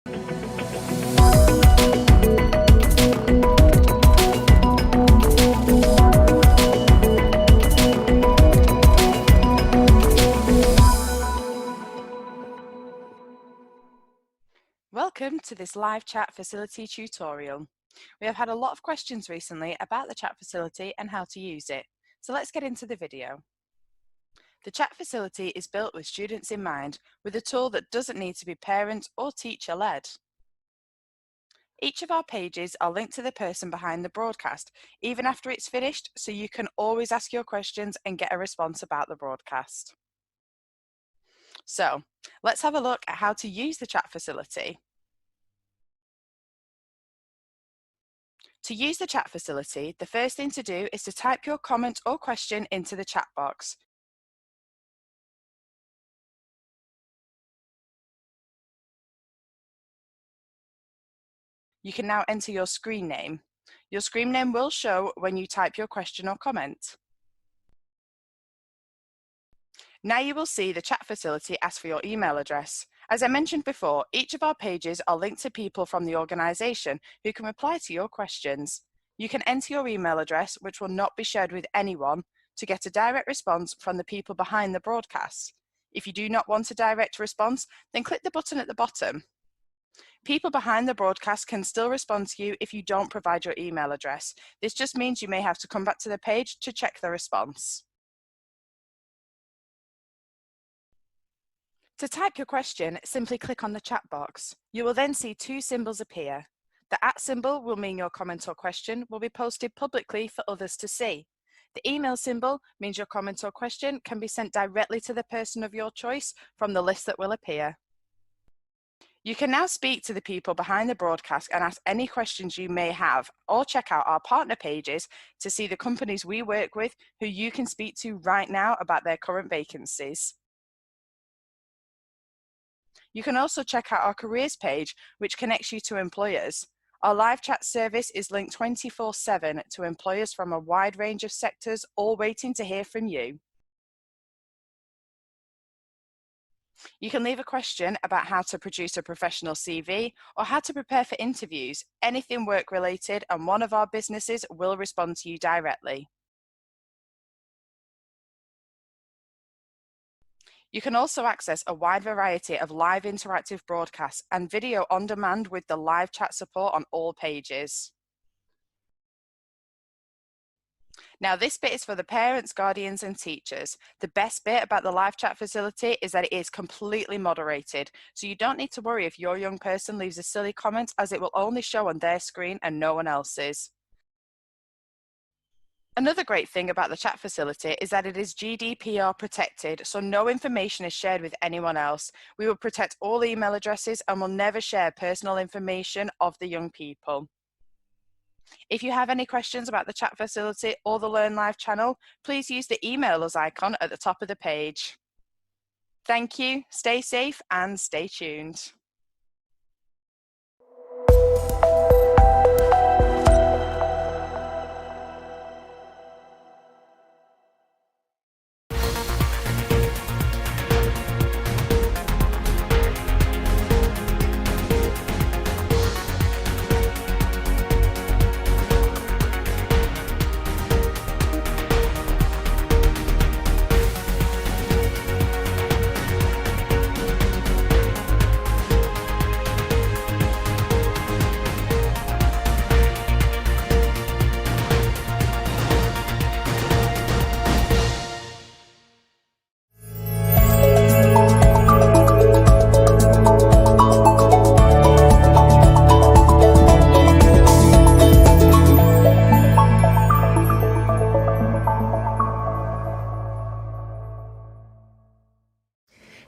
Welcome to this live chat facility tutorial. We have had a lot of questions recently about the chat facility and how to use it, so let's get into the video. The chat facility is built with students in mind, with a tool that doesn't need to be parent or teacher led. Each of our pages are linked to the person behind the broadcast, even after it's finished, so you can always ask your questions and get a response about the broadcast. So, let's have a look at how to use the chat facility. To use the chat facility, the first thing to do is to type your comment or question into the chat box. You can now enter your screen name. Your screen name will show when you type your question or comment. Now you will see the chat facility ask for your email address. As I mentioned before, each of our pages are linked to people from the organisation who can reply to your questions. You can enter your email address, which will not be shared with anyone, to get a direct response from the people behind the broadcast. If you do not want a direct response, then click the button at the bottom. People behind the broadcast can still respond to you if you don't provide your email address. This just means you may have to come back to the page to check the response. To type your question, simply click on the chat box. You will then see two symbols appear. The @ symbol will mean your comment or question will be posted publicly for others to see. The email symbol means your comment or question can be sent directly to the person of your choice from the list that will appear. You can now speak to the people behind the broadcast and ask any questions you may have, or check out our partner pages to see the companies we work with who you can speak to right now about their current vacancies. You can also check out our careers page, which connects you to employers. Our live chat service is linked 24/7 to employers from a wide range of sectors, all waiting to hear from you. You can leave a question about how to produce a professional CV or how to prepare for interviews, anything work related, and one of our businesses will respond to you directly. You can also access a wide variety of live interactive broadcasts and video on demand with the live chat support on all pages. Now this bit is for the parents, guardians and teachers. The best bit about the live chat facility is that it is completely moderated, so you don't need to worry if your young person leaves a silly comment, as it will only show on their screen and no one else's. Another great thing about the chat facility is that it is GDPR protected, so no information is shared with anyone else. We will protect all email addresses and will never share personal information of the young people. If you have any questions about the chat facility or the Learn Live channel, please use the email us icon at the top of the page. Thank you, stay safe and stay tuned.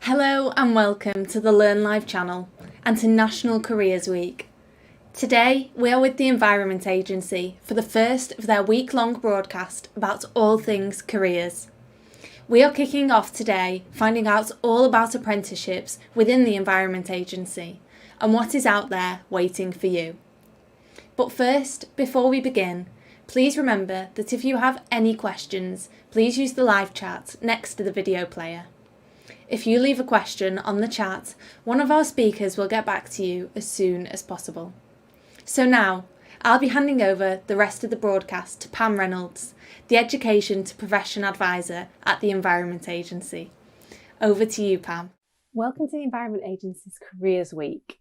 Hello and welcome to the Learn Live channel and to National Careers Week. Today we are with the Environment Agency for the first of their week-long broadcast about all things careers. We are kicking off today finding out all about apprenticeships within the Environment Agency and what is out there waiting for you. But first, before we begin, please remember that if you have any questions, please use the live chat next to the video player. If you leave a question on the chat, one of our speakers will get back to you as soon as possible. So now, I'll be handing over the rest of the broadcast to Pam Reynolds, the Education to Profession Advisor at the Environment Agency. Over to you, Pam. Welcome to the Environment Agency's Careers Week.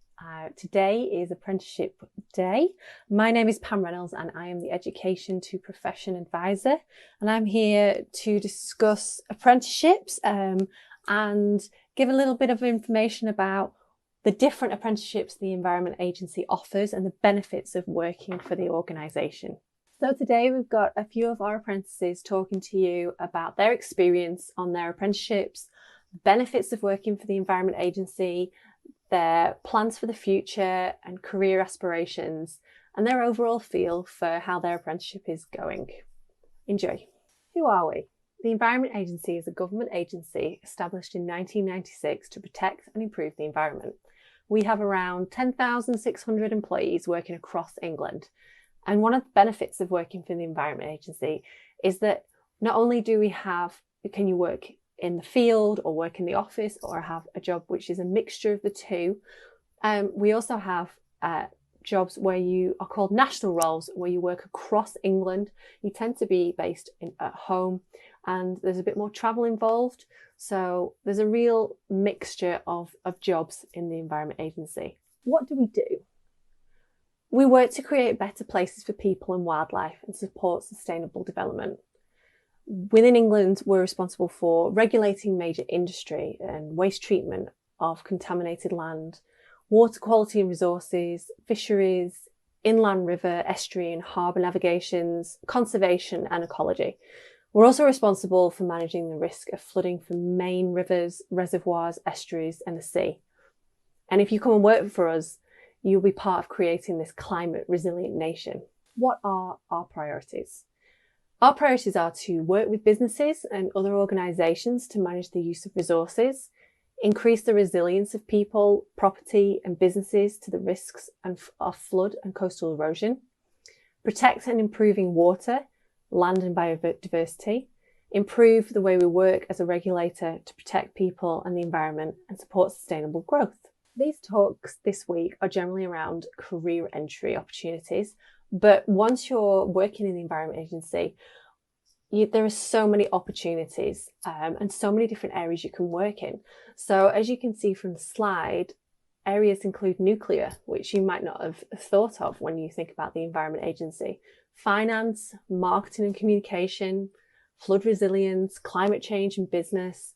Today is Apprenticeship Day. My name is Pam Reynolds and I am the Education to Profession Advisor, and I'm here to discuss apprenticeships and give a little bit of information about the different apprenticeships the Environment Agency offers and the benefits of working for the organisation. So today we've got a few of our apprentices talking to you about their experience on their apprenticeships, benefits of working for the Environment Agency, their plans for the future and career aspirations, and their overall feel for how their apprenticeship is going. Enjoy. Who are we? The Environment Agency is a government agency established in 1996 to protect and improve the environment. We have around 10,600 employees working across England. And one of the benefits of working for the Environment Agency is that not only can you work in the field or work in the office or have a job which is a mixture of the two. We also have jobs where you are called national roles, where you work across England. You tend to be based at home and there's a bit more travel involved. So there's a real mixture of jobs in the Environment Agency. What do we do? We work to create better places for people and wildlife and support sustainable development. Within England, we're responsible for regulating major industry and waste treatment of contaminated land, water quality and resources, fisheries, inland river, estuary and harbour navigations, conservation and ecology. We're also responsible for managing the risk of flooding from main rivers, reservoirs, estuaries and the sea. And if you come and work for us, you'll be part of creating this climate resilient nation. What are our priorities? Our priorities are to work with businesses and other organisations to manage the use of resources, increase the resilience of people, property and businesses to the risks of flood and coastal erosion, protect and improving water, land and biodiversity, improve the way we work as a regulator to protect people and the environment and support sustainable growth. These talks this week are generally around career entry opportunities. But once you're working in the Environment Agency, there are so many opportunities and so many different areas you can work in. So as you can see from the slide, areas include nuclear, which you might not have thought of when you think about the Environment Agency, finance, marketing and communication, flood resilience, climate change and business,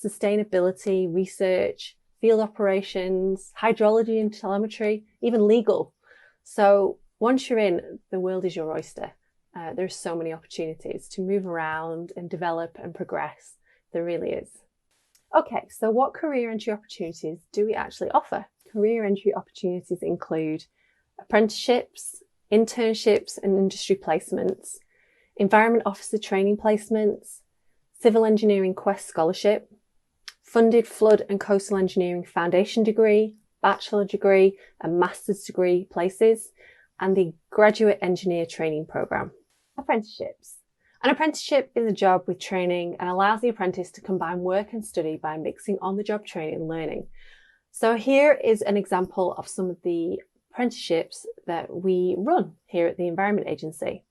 sustainability, research, field operations, hydrology and telemetry, even legal. So once you're in, the world is your oyster. There's so many opportunities to move around and develop and progress. There really is. Okay, so what career entry opportunities do we actually offer? Career entry opportunities include apprenticeships, internships and industry placements, environment officer training placements, civil engineering Quest scholarship, funded flood and coastal engineering foundation degree, bachelor degree and master's degree places, and the graduate engineer training programme. Apprenticeships. An apprenticeship is a job with training and allows the apprentice to combine work and study by mixing on-the-job training and learning. So here is an example of some of the apprenticeships that we run here at the Environment Agency.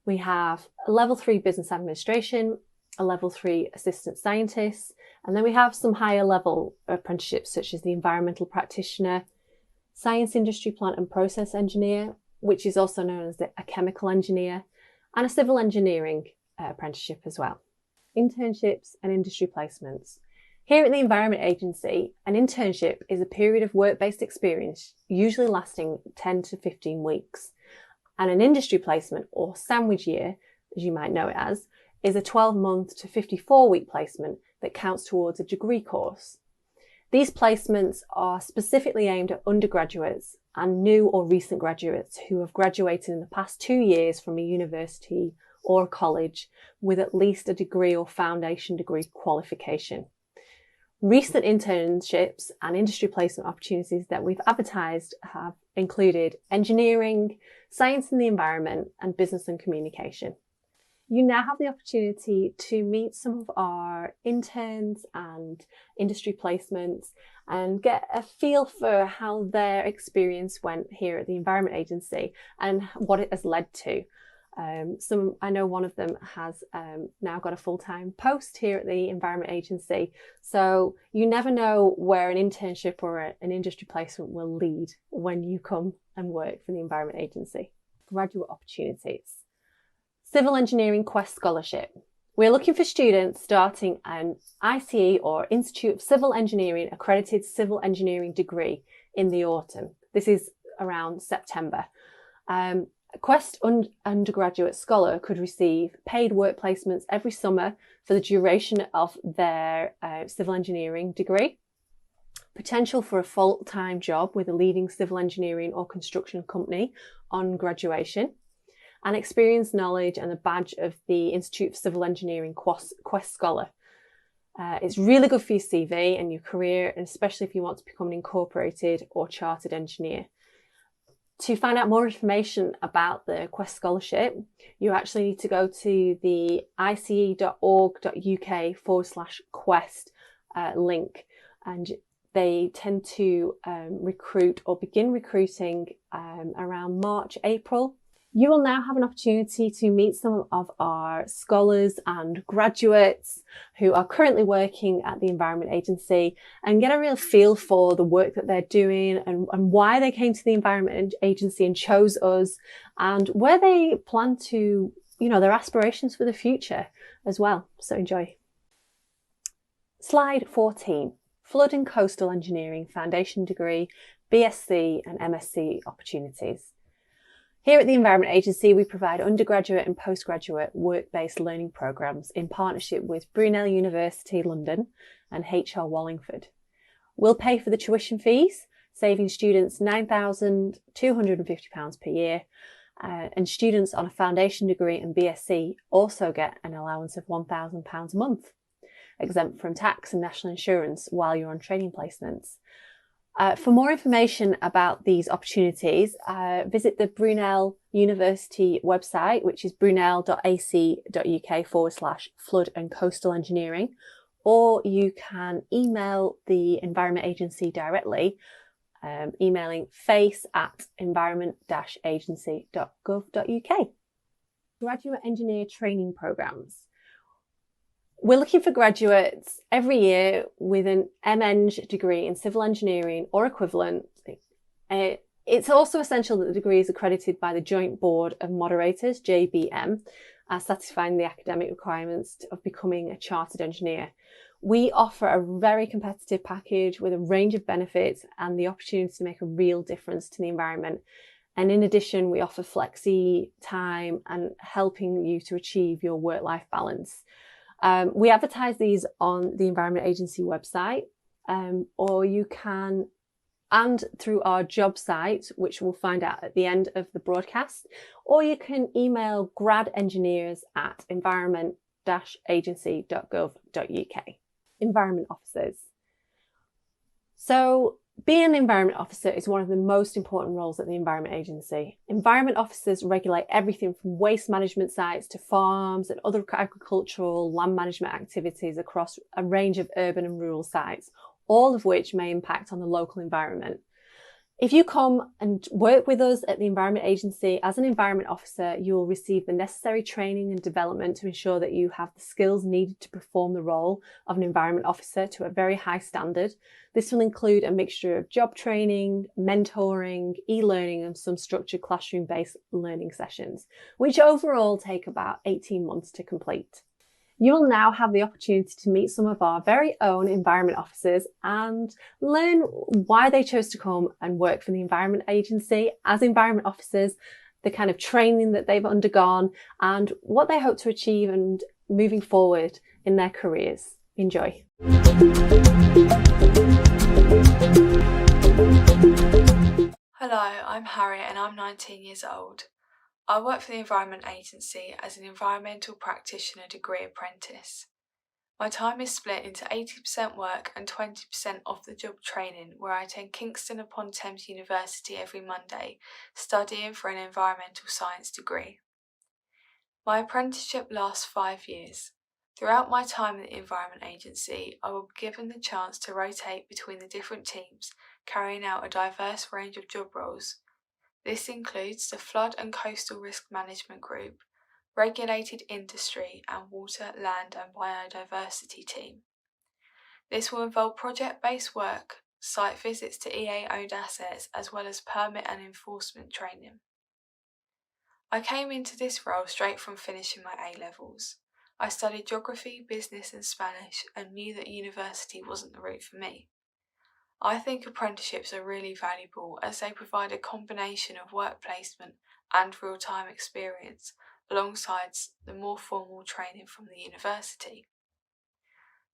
We have a level 3 business administration, a level 3 assistant scientist, and then we have some higher level apprenticeships such as the environmental practitioner, science industry plant and process engineer, which is also known as a chemical engineer, and a civil engineering apprenticeship as well. Internships and industry placements. Here at the Environment Agency, an internship is a period of work-based experience, usually lasting 10 to 15 weeks. And an industry placement, or sandwich year, as you might know it as, is a 12-month to 54-week placement that counts towards a degree course. These placements are specifically aimed at undergraduates and new or recent graduates who have graduated in the past 2 years from a university or a college with at least a degree or foundation degree qualification. Recent internships and industry placement opportunities that we've advertised have included engineering, science and the environment, and business and communication. you now have the opportunity to meet some of our interns and industry placements and get a feel for how their experience went here at the Environment Agency and what it has led to. I know one of them has now got a full-time post here at the Environment Agency. So you never know where an internship or an industry placement will lead when you come and work for the Environment Agency. Graduate opportunities. Civil Engineering Quest Scholarship. We're looking for students starting an ICE or Institute of Civil Engineering accredited civil engineering degree in the autumn. This is around September. Quest undergraduate scholar could receive paid work placements every summer for the duration of their civil engineering degree, potential for a full-time job with a leading civil engineering or construction company on graduation, and experience, knowledge and a badge of the Institute of Civil Engineering Quest Scholar. It's really good for your CV and your career, and especially if you want to become an incorporated or chartered engineer. To find out more information about the Quest Scholarship, you actually need to go to the ice.org.uk/quest link, and they tend to recruit or begin recruiting around March, April. You will now have an opportunity to meet some of our scholars and graduates who are currently working at the Environment Agency and get a real feel for the work that they're doing and why they came to the Environment Agency and chose us, and where they plan to, their aspirations for the future as well. So enjoy. Slide 14, Flood and Coastal Engineering Foundation Degree, BSc and MSc opportunities. Here at the Environment Agency, we provide undergraduate and postgraduate work-based learning programmes in partnership with Brunel University London and HR Wallingford. We'll pay for the tuition fees, saving students £9,250 per year, and students on a foundation degree and BSc also get an allowance of £1,000 a month, exempt from tax and national insurance while you're on training placements. For more information about these opportunities, visit the Brunel University website, which is brunel.ac.uk/flood and coastal engineering, or you can email the Environment Agency directly, emailing face@environment-agency.gov.uk. Graduate Engineer Training Programmes. We're looking for graduates every year with an MEng degree in civil engineering or equivalent. It's also essential that the degree is accredited by the Joint Board of Moderators, JBM, satisfying the academic requirements of becoming a chartered engineer. We offer a very competitive package with a range of benefits and the opportunity to make a real difference to the environment. And in addition, we offer flexi time and helping you to achieve your work-life balance. We advertise these on the Environment Agency website, or you can, and through our job site, which we'll find out at the end of the broadcast, or you can email gradengineers@environment-agency.gov.uk. Environment officers. So being an environment officer is one of the most important roles at the Environment Agency. Environment officers regulate everything from waste management sites to farms and other agricultural land management activities across a range of urban and rural sites, all of which may impact on the local environment. If you come and work with us at the Environment Agency as an environment officer, you will receive the necessary training and development to ensure that you have the skills needed to perform the role of an environment officer to a very high standard. This will include a mixture of job training, mentoring, e-learning and some structured classroom-based learning sessions, which overall take about 18 months to complete. You will now have the opportunity to meet some of our very own environment officers and learn why they chose to come and work for the Environment Agency as environment officers, the kind of training that they've undergone and what they hope to achieve and moving forward in their careers. Enjoy. Hello, I'm Harriet and I'm 19 years old. I work for the Environment Agency as an environmental practitioner degree apprentice. My time is split into 80% work and 20% off-the-job training, where I attend Kingston upon Thames University every Monday, studying for an environmental science degree. My apprenticeship lasts 5 years. Throughout my time at the Environment Agency, I will be given the chance to rotate between the different teams, carrying out a diverse range of job roles. This includes the Flood and Coastal Risk Management Group, Regulated Industry and Water, Land and Biodiversity team. This will involve project-based work, site visits to EA-owned assets, as well as permit and enforcement training. I came into this role straight from finishing my A-levels. I studied geography, business and Spanish and knew that university wasn't the route for me. I think apprenticeships are really valuable as they provide a combination of work placement and real-time experience alongside the more formal training from the university.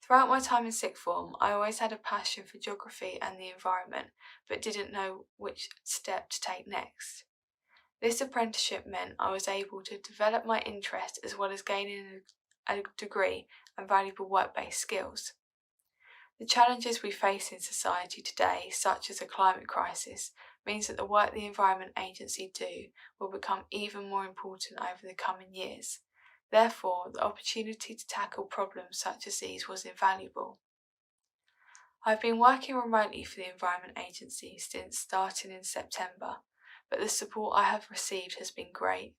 Throughout my time in sixth form, I always had a passion for geography and the environment, but didn't know which step to take next. This apprenticeship meant I was able to develop my interest as well as gaining a degree and valuable work-based skills. The challenges we face in society today, such as a climate crisis, means that the work the Environment Agency do will become even more important over the coming years. Therefore, the opportunity to tackle problems such as these was invaluable. I've been working remotely for the Environment Agency since starting in September, but the support I have received has been great.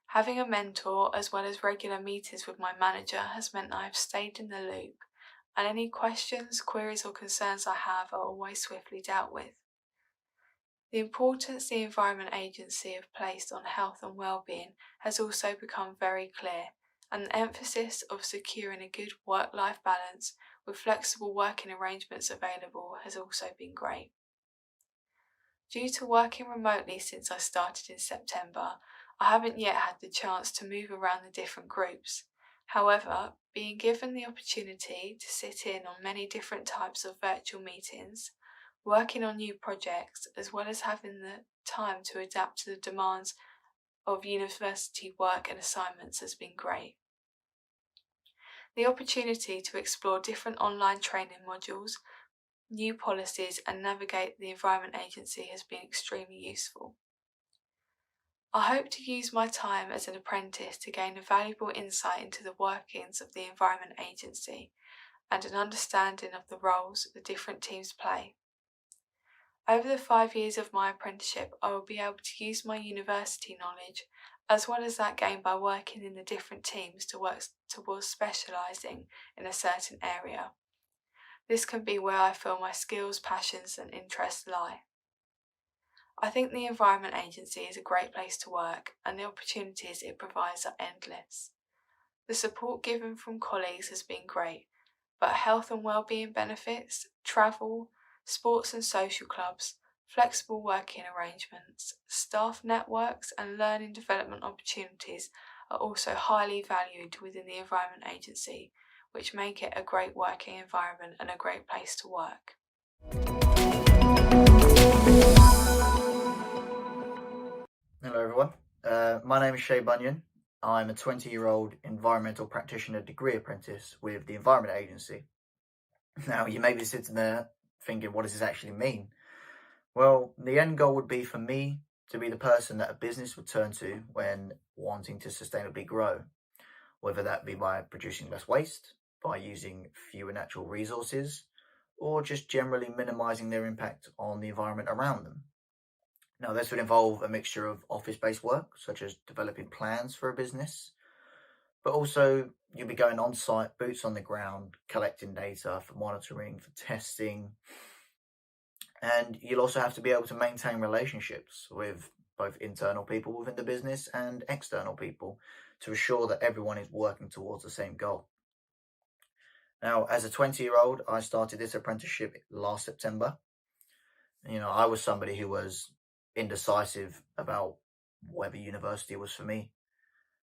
Having a mentor as well as regular meetings with my manager has meant I have stayed in the loop, and any questions, queries or concerns I have are always swiftly dealt with. The importance the Environment Agency have placed on health and well-being has also become very clear, and the emphasis of securing a good work-life balance with flexible working arrangements available has also been great. Due to working remotely since I started in September, I haven't yet had the chance to move around the different groups. However, being given the opportunity to sit in on many different types of virtual meetings, working on new projects, as well as having the time to adapt to the demands of university work and assignments has been great. The opportunity to explore different online training modules, new policies and navigate the Environment Agency has been extremely useful. I hope to use my time as an apprentice to gain a valuable insight into the workings of the Environment Agency and an understanding of the roles the different teams play. Over the 5 years of my apprenticeship, I will be able to use my university knowledge as well as that gained by working in the different teams to work towards specialising in a certain area. This can be where I feel my skills, passions and interests lie. I think the Environment Agency is a great place to work and the opportunities it provides are endless. The support given from colleagues has been great, but health and well-being benefits, travel, sports and social clubs, flexible working arrangements, staff networks and learning development opportunities are also highly valued within the Environment Agency, which make it a great working environment and a great place to work. Hello everyone, my name is Shay Bunyan. I'm a 20-year-old environmental practitioner degree apprentice with the Environment Agency. Now you may be sitting there thinking, what does this actually mean? Well, the end goal would be for me to be the person that a business would turn to when wanting to sustainably grow, whether that be by producing less waste, by using fewer natural resources, or just generally minimising their impact on the environment around them. Now, this would involve a mixture of office-based work, such as developing plans for a business, but also you'll be going on-site, boots on the ground, collecting data for monitoring, for testing, and you'll also have to be able to maintain relationships with both internal people within the business and external people to ensure that everyone is working towards the same goal. Now, as a 20-year-old, I started this apprenticeship last September. I was somebody who was indecisive about whether university was for me.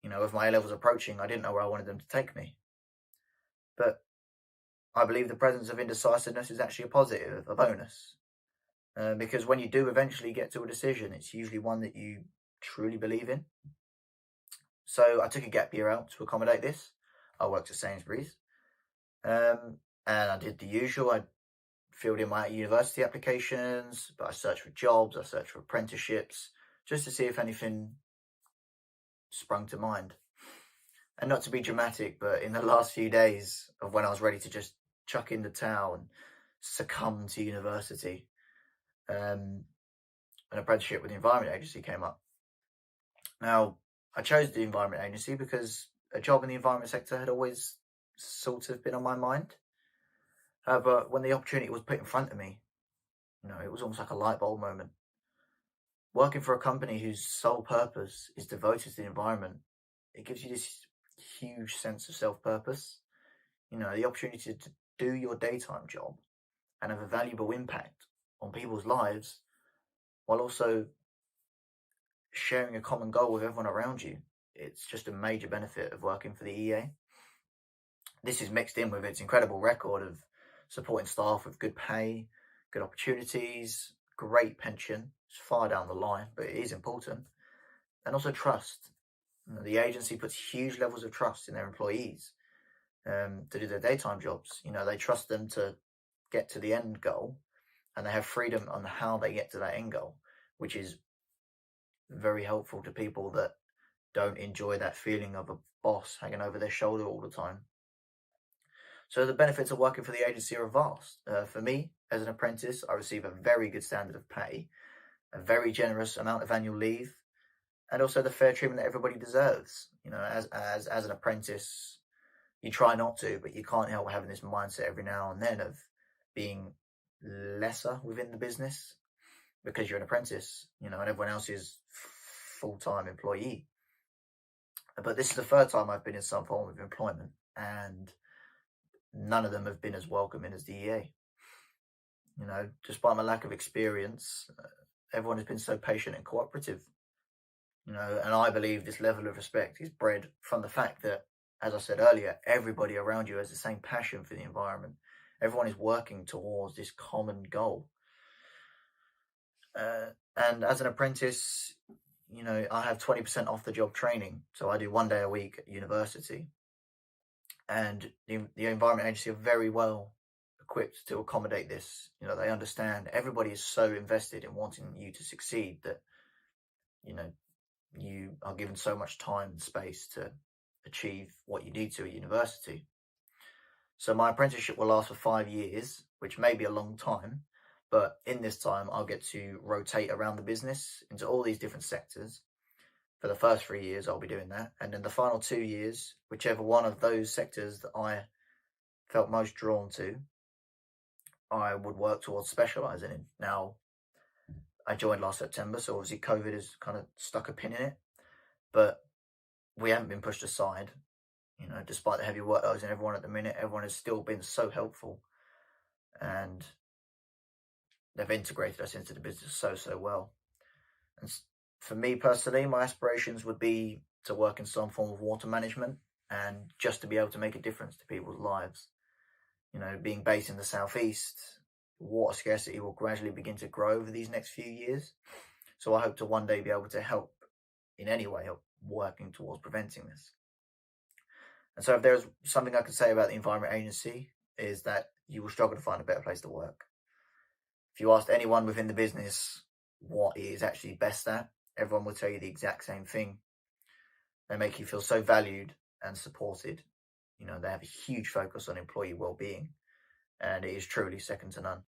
With my A-levels approaching, I didn't know where I wanted them to take me. But I believe the presence of indecisiveness is actually a positive, a bonus. Because when you do eventually get to a decision, it's usually one that you truly believe in. So I took a gap year out to accommodate this. I worked at Sainsbury's. And I did the usual. I filled in my university applications, but I searched for jobs, I searched for apprenticeships, just to see if anything sprung to mind. And not to be dramatic, but in the last few days of when I was ready to just chuck in the towel and succumb to university, an apprenticeship with the Environment Agency came up. Now, I chose the Environment Agency because a job in the environment sector had always sort of been on my mind. But when the opportunity was put in front of me, it was almost like a light bulb moment. Working for a company whose sole purpose is devoted to the environment, it gives you this huge sense of self-purpose. The opportunity to do your daytime job and have a valuable impact on people's lives while also sharing a common goal with everyone around you. It's just a major benefit of working for the EA. This is mixed in with its incredible record of supporting staff with good pay, good opportunities, great pension. It's far down the line, but it is important. And also trust. The agency puts huge levels of trust in their employees to do their daytime jobs. They trust them to get to the end goal, and they have freedom on how they get to that end goal, which is very helpful to people that don't enjoy that feeling of a boss hanging over their shoulder all the time. So the benefits of working for the agency are vast. For me, as an apprentice, I receive a very good standard of pay, a very generous amount of annual leave, and also the fair treatment that everybody deserves. As an apprentice, you try not to, but you can't help having this mindset every now and then of being lesser within the business because you're an apprentice, and everyone else is full-time employee. But this is the third time I've been in some form of employment, and none of them have been as welcoming as the EA. Despite my lack of experience, everyone has been so patient and cooperative. And I believe this level of respect is bred from the fact that, as I said earlier, everybody around you has the same passion for the environment. Everyone is working towards this common goal. And as an apprentice, I have 20% off the job training. So I do 1 day a week at university. And the Environment Agency are very well equipped to accommodate this. They understand everybody is so invested in wanting you to succeed that, you are given so much time and space to achieve what you need to at university. So my apprenticeship will last for 5 years, which may be a long time, but in this time I'll get to rotate around the business into all these different sectors. For the first 3 years I'll be doing that, and in the final 2 years, whichever one of those sectors that I felt most drawn to, I would work towards specialising in. Now, I joined last September, so obviously COVID has kind of stuck a pin in it, but we haven't been pushed aside. Despite the heavy workloads and everyone at the minute, everyone has still been so helpful, and they've integrated us into the business so well. And for me personally, my aspirations would be to work in some form of water management and just to be able to make a difference to people's lives. Being based in the southeast, water scarcity will gradually begin to grow over these next few years. So I hope to one day be able to help in any way, working towards preventing this. And so if there's something I can say about the Environment Agency, is that you will struggle to find a better place to work. If you asked anyone within the business what it is actually best at, everyone will tell you the exact same thing. They make you feel so valued and supported. They have a huge focus on employee well-being, and it is truly second to none.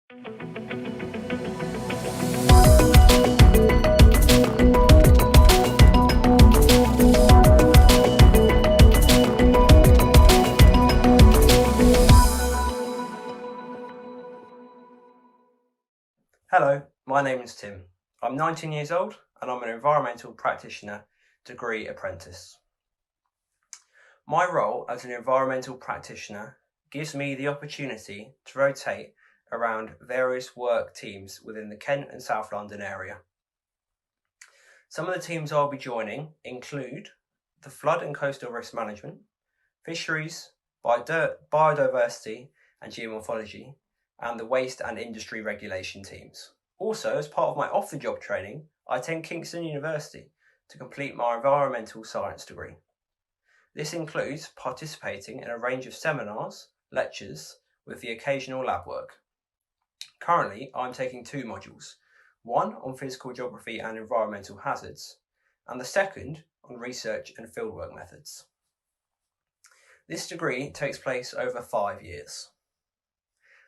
Hello, my name is Tim. I'm 19 years old and I'm an environmental practitioner degree apprentice. My role as an environmental practitioner gives me the opportunity to rotate around various work teams within the Kent and South London area. Some of the teams I'll be joining include the flood and coastal risk management, fisheries, biodiversity and geomorphology, and the waste and industry regulation teams. Also, as part of my off-the-job training, I attend Kingston University to complete my environmental science degree. This includes participating in a range of seminars, lectures, with the occasional lab work. Currently, I'm taking 2 modules, one on physical geography and environmental hazards, and the second on research and fieldwork methods. This degree takes place over 5 years.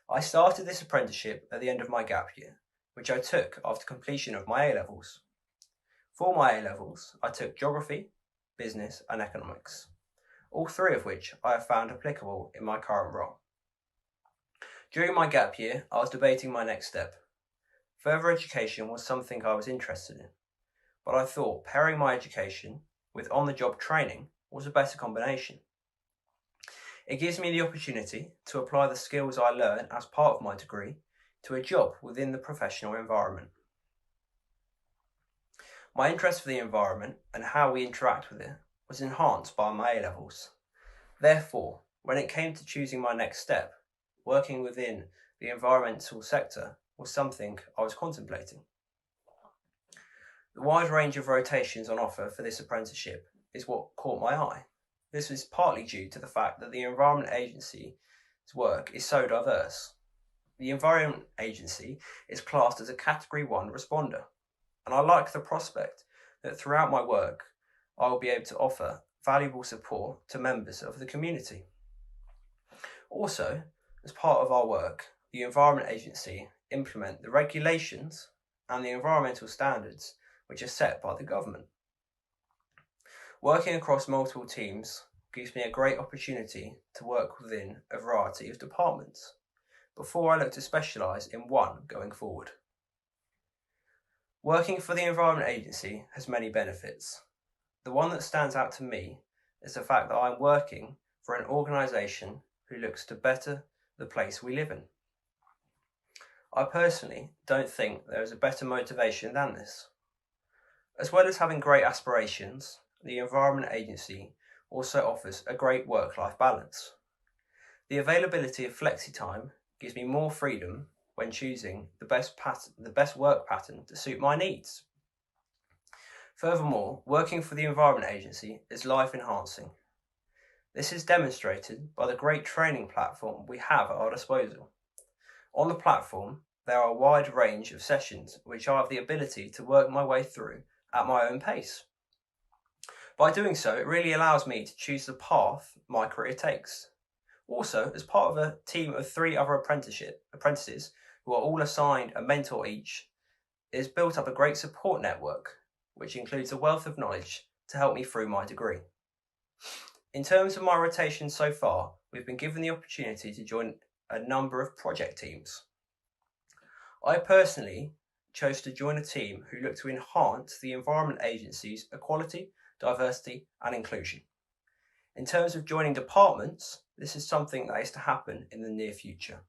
I started this apprenticeship at the end of my gap year, which I took after completion of my A-levels. For my A-levels, I took geography, business and economics, all three of which I have found applicable in my current role. During my gap year, I was debating my next step. Further education was something I was interested in, but I thought pairing my education with on-the-job training was a better combination. It gives me the opportunity to apply the skills I learned as part of my degree to a job within the professional environment. My interest for the environment and how we interact with it was enhanced by my A-levels. Therefore, when it came to choosing my next step, working within the environmental sector was something I was contemplating. The wide range of rotations on offer for this apprenticeship is what caught my eye. This was partly due to the fact that the Environment Agency's work is so diverse. The Environment Agency is classed as a Category 1 responder, and I like the prospect that throughout my work I will be able to offer valuable support to members of the community. Also, as part of our work, the Environment Agency implement the regulations and the environmental standards which are set by the government. Working across multiple teams gives me a great opportunity to work within a variety of departments before I look to specialise in one going forward. Working for the Environment Agency has many benefits. The one that stands out to me is the fact that I'm working for an organisation who looks to better the place we live in. I personally don't think there is a better motivation than this. As well as having great aspirations, the Environment Agency also offers a great work-life balance. The availability of flexi-time gives me more freedom when choosing the best work pattern to suit my needs. Furthermore, working for the Environment Agency is life-enhancing. This is demonstrated by the great training platform we have at our disposal. On the platform, there are a wide range of sessions which I have the ability to work my way through at my own pace. By doing so, it really allows me to choose the path my career takes. Also, as part of a team of 3 other apprentices who are all assigned a mentor each, it has built up a great support network, which includes a wealth of knowledge to help me through my degree. In terms of my rotation so far, we've been given the opportunity to join a number of project teams. I personally chose to join a team who look to enhance the Environment Agency's equality, diversity and inclusion. In terms of joining departments, this is something that is to happen in the near future.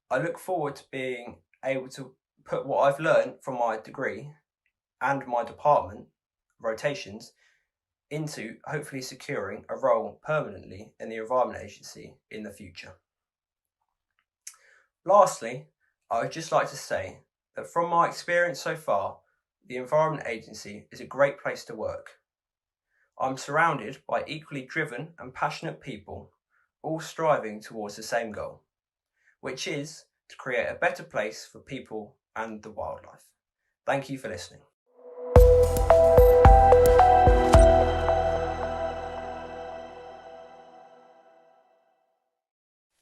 I look forward to being able to put what I've learned from my degree and my department rotations into hopefully securing a role permanently in the Environment Agency in the future. Lastly, I would just like to say that from my experience so far, the Environment Agency is a great place to work. I'm surrounded by equally driven and passionate people, all striving towards the same goal, which is to create a better place for people and the wildlife. Thank you for listening.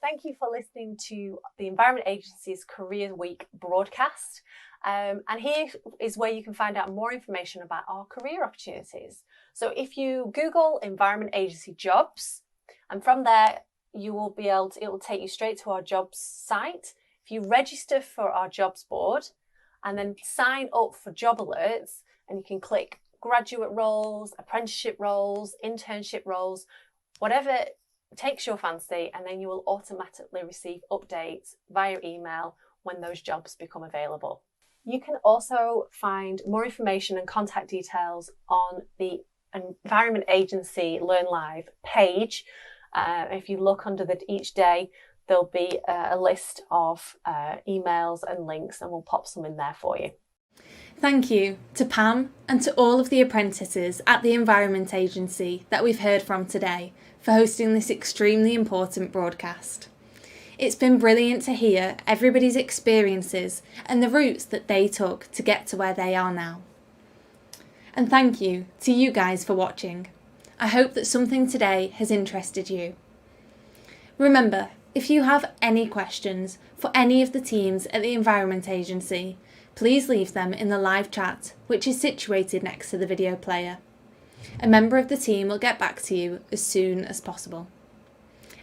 Thank you for listening to the Environment Agency's Careers Week broadcast. And here is where you can find out more information about our career opportunities. So if you Google Environment Agency jobs, and from there you will be able to, it will take you straight to our jobs site. If you register for our jobs board and then sign up for job alerts, and you can click graduate roles, apprenticeship roles, internship roles, whatever takes your fancy, and then you will automatically receive updates via email when those jobs become available. You can also find more information and contact details on the Environment Agency Learn Live page. If you look under each day, there'll be a list of emails and links, and we'll pop some in there for you. Thank you to Pam and to all of the apprentices at the Environment Agency that we've heard from today for hosting this extremely important broadcast. It's been brilliant to hear everybody's experiences and the routes that they took to get to where they are now. And thank you to you guys for watching. I hope that something today has interested you. Remember, if you have any questions for any of the teams at the Environment Agency, please leave them in the live chat, which is situated next to the video player. A member of the team will get back to you as soon as possible.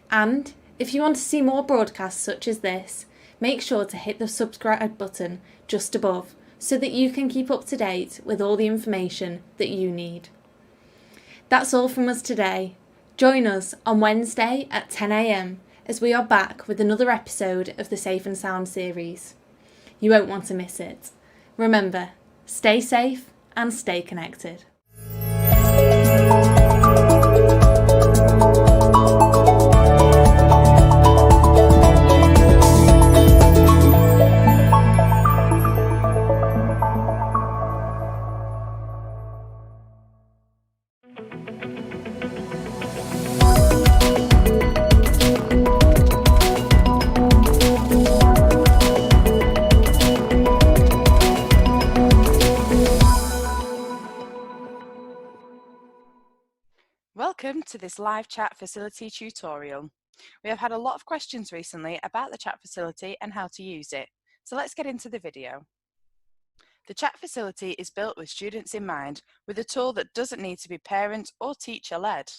And if you want to see more broadcasts such as this, make sure to hit the subscribe button just above so that you can keep up to date with all the information that you need. That's all from us today. Join us on Wednesday at 10 a.m. as we are back with another episode of the Safe and Sound series. You won't want to miss it. Remember, stay safe and stay connected. Welcome to this live chat facility tutorial. We have had a lot of questions recently about the chat facility and how to use it, so let's get into the video. The chat facility is built with students in mind, with a tool that doesn't need to be parent or teacher led.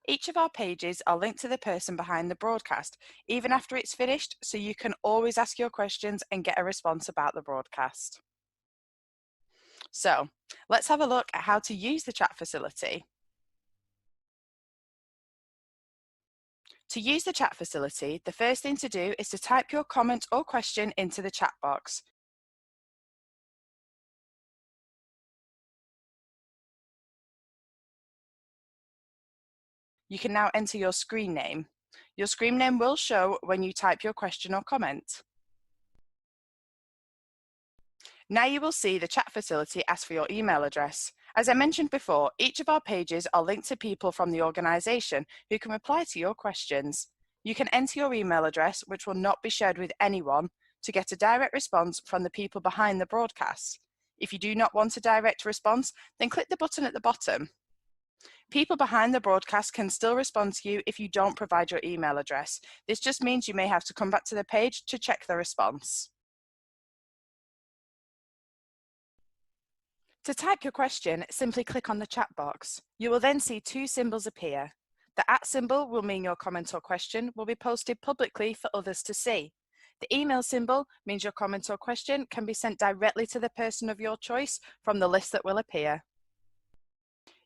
Each of our pages are linked to the person behind the broadcast, even after it's finished, so you can always ask your questions and get a response about the broadcast. So, let's have a look at how to use the chat facility. To use the chat facility, the first thing to do is to type your comment or question into the chat box. You can now enter your screen name. Your screen name will show when you type your question or comment. Now you will see the chat facility ask for your email address. As I mentioned before, each of our pages are linked to people from the organisation who can reply to your questions. You can enter your email address, which will not be shared with anyone, to get a direct response from the people behind the broadcast. If you do not want a direct response, then click the button at the bottom. People behind the broadcast can still respond to you if you don't provide your email address. This just means you may have to come back to the page to check the response. To type your question, simply click on the chat box. You will then see two symbols appear. The @ symbol will mean your comment or question will be posted publicly for others to see. The email symbol means your comment or question can be sent directly to the person of your choice from the list that will appear.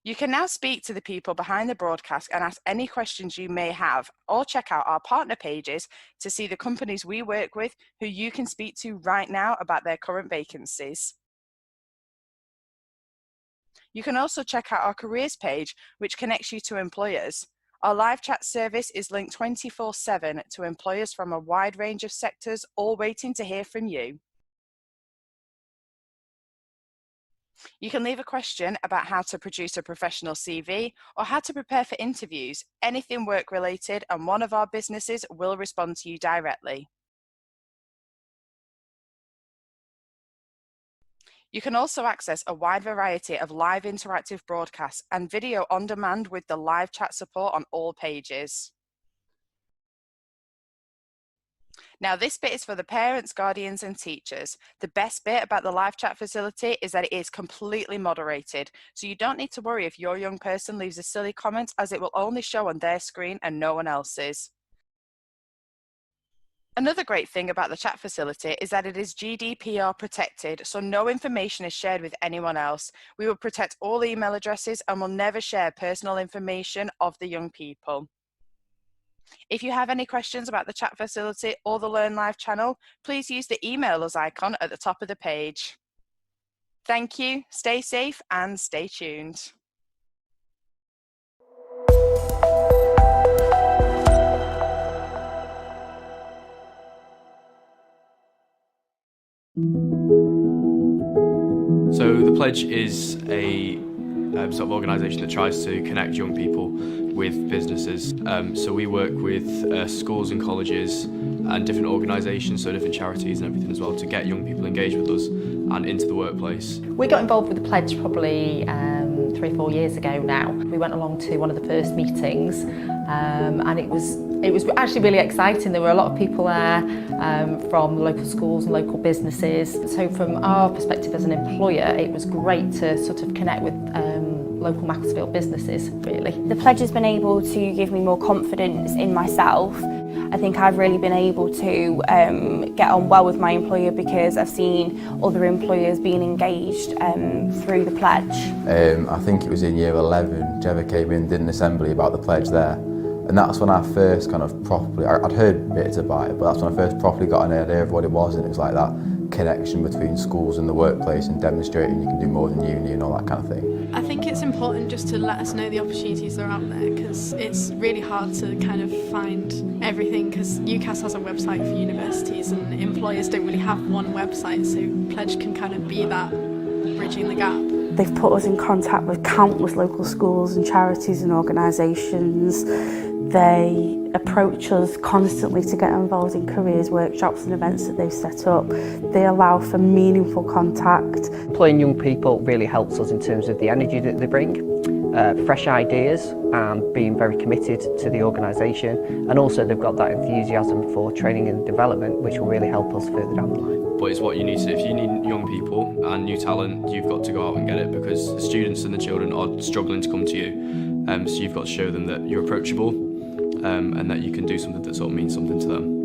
You can now speak to the people behind the broadcast and ask any questions you may have, or check out our partner pages to see the companies we work with who you can speak to right now about their current vacancies. You can also check out our careers page, which connects you to employers. Our live chat service is linked 24/7 to employers from a wide range of sectors, all waiting to hear from you. You can leave a question about how to produce a professional CV or how to prepare for interviews, anything work related, and one of our businesses will respond to you directly. You can also access a wide variety of live interactive broadcasts and video on demand with the live chat support on all pages. Now this bit is for the parents, guardians and teachers. The best bit about the live chat facility is that it is completely moderated, so you don't need to worry if your young person leaves a silly comment, as it will only show on their screen and no one else's. Another great thing about the chat facility is that it is GDPR protected, so no information is shared with anyone else. We will protect all email addresses and will never share personal information of the young people. If you have any questions about the chat facility or the Learn Live channel, please use the email us icon at the top of the page. Thank you, stay safe and stay tuned. So the Pledge is a sort of organisation that tries to connect young people with businesses. So we work with schools and colleges and different organisations, so different charities and everything as well, to get young people engaged with us and into the workplace. We got involved with the Pledge probably 3 or 4 years ago now. We went along to one of the first meetings, and it was actually really exciting. There were a lot of people there from local schools and local businesses. So from our perspective as an employer, it was great to sort of connect with local Macclesfield businesses, really. The pledge has been able to give me more confidence in myself. I think I've really been able to get on well with my employer because I've seen other employers being engaged through the pledge. I think it was in year 11, Jeva came in, did an assembly about the pledge there. And that's when I first kind of properly, I'd heard bits about it, but that's when I first properly got an idea of what it was, and it was like that connection between schools and the workplace and demonstrating you can do more than uni and all that kind of thing. I think it's important just to let us know the opportunities that are out there, because it's really hard to kind of find everything, because UCAS has a website for universities and employers don't really have one website, so Pledge can kind of be that bridging the gap. They've put us in contact with countless local schools and charities and organisations. They approach us constantly to get involved in careers workshops and events that they've set up. They allow for meaningful contact. Employing young people really helps us in terms of the energy that they bring, fresh ideas and being very committed to the organisation, and also they've got that enthusiasm for training and development, which will really help us further down the line. But it's what you need to do. If you need young people and new talent, you've got to go out and get it, because the students and the children are struggling to come to you. So you've got to show them that you're approachable and that you can do something that sort of means something to them.